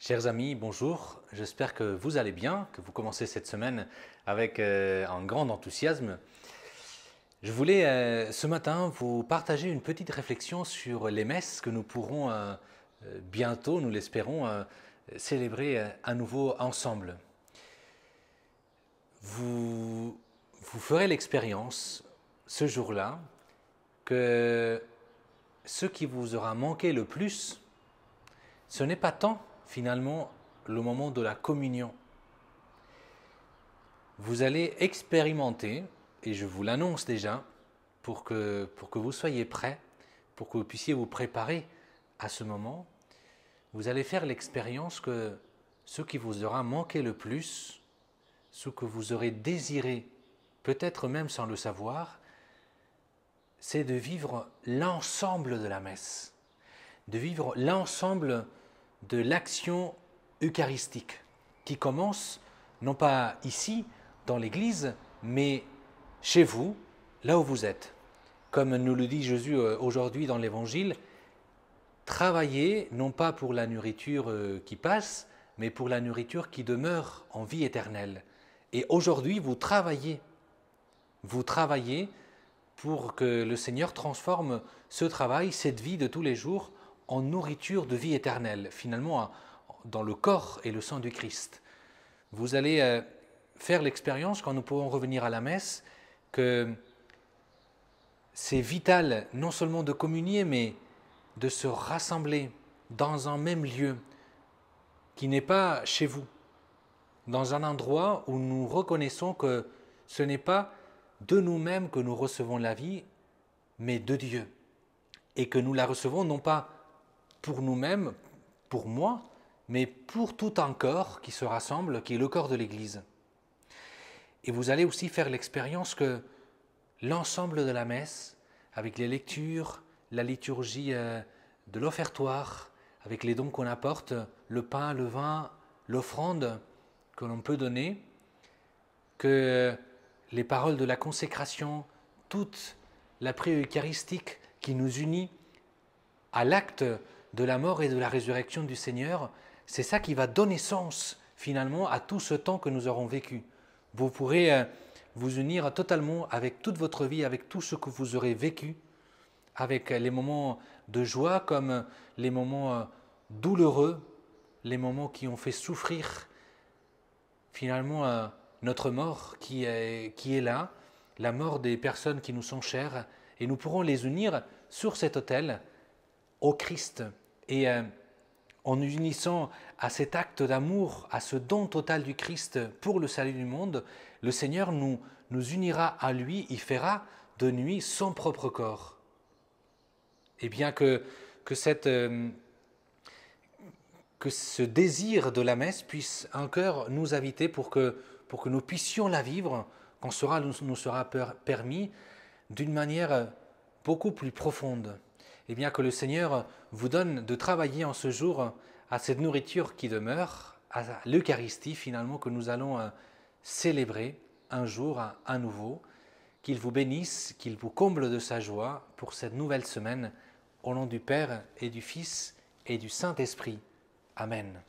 Chers amis, bonjour. J'espère que vous allez bien, que vous commencez cette semaine avec un grand enthousiasme. Je voulais ce matin vous partager une petite réflexion sur les messes que nous pourrons bientôt, nous l'espérons, célébrer à nouveau ensemble. Vous ferez l'expérience ce jour-là que ce qui vous aura manqué le plus, ce n'est pas tant finalement le moment de la communion. Vous allez expérimenter, et je vous l'annonce déjà, pour que vous soyez prêts, pour que vous puissiez vous préparer à ce moment, vous allez faire l'expérience que ce qui vous aura manqué le plus, ce que vous aurez désiré, peut-être même sans le savoir, c'est de vivre l'ensemble de la messe, de vivre l'ensemble de l'action eucharistique qui commence non pas ici dans l'église mais chez vous, là où vous êtes. Comme nous le dit Jésus aujourd'hui dans l'évangile, travaillez non pas pour la nourriture qui passe mais pour la nourriture qui demeure en vie éternelle. Et aujourd'hui vous travaillez pour que le Seigneur transforme ce travail, cette vie de tous les jours en nourriture de vie éternelle, finalement dans le corps et le sang du Christ. Vous allez faire l'expérience, quand nous pourrons revenir à la messe, que c'est vital non seulement de communier, mais de se rassembler dans un même lieu qui n'est pas chez vous, dans un endroit où nous reconnaissons que ce n'est pas de nous-mêmes que nous recevons la vie, mais de Dieu. Et que nous la recevons non pas pour nous-mêmes, pour moi, mais pour tout un corps qui se rassemble, qui est le corps de l'Église. Et vous allez aussi faire l'expérience que l'ensemble de la messe, avec les lectures, la liturgie de l'offertoire, avec les dons qu'on apporte, le pain, le vin, l'offrande que l'on peut donner, que les paroles de la consécration, toute la prière eucharistique qui nous unit à l'acte de la mort et de la résurrection du Seigneur, c'est ça qui va donner sens finalement à tout ce temps que nous aurons vécu. Vous pourrez vous unir totalement avec toute votre vie, avec tout ce que vous aurez vécu, avec les moments de joie comme les moments douloureux, les moments qui ont fait souffrir finalement notre mort qui est là, la mort des personnes qui nous sont chères, et nous pourrons les unir sur cet autel au Christ. Et en nous unissant à cet acte d'amour, à ce don total du Christ pour le salut du monde, le Seigneur nous unira à lui, il fera de nuit son propre corps. Et bien que ce désir de la messe puisse en cœur nous habiter pour que nous puissions la vivre, quand cela nous sera permis, d'une manière beaucoup plus profonde. Et bien que le Seigneur vous donne de travailler en ce jour à cette nourriture qui demeure, à l'Eucharistie finalement que nous allons célébrer un jour à nouveau, qu'il vous bénisse, qu'il vous comble de sa joie pour cette nouvelle semaine, au nom du Père et du Fils et du Saint-Esprit. Amen.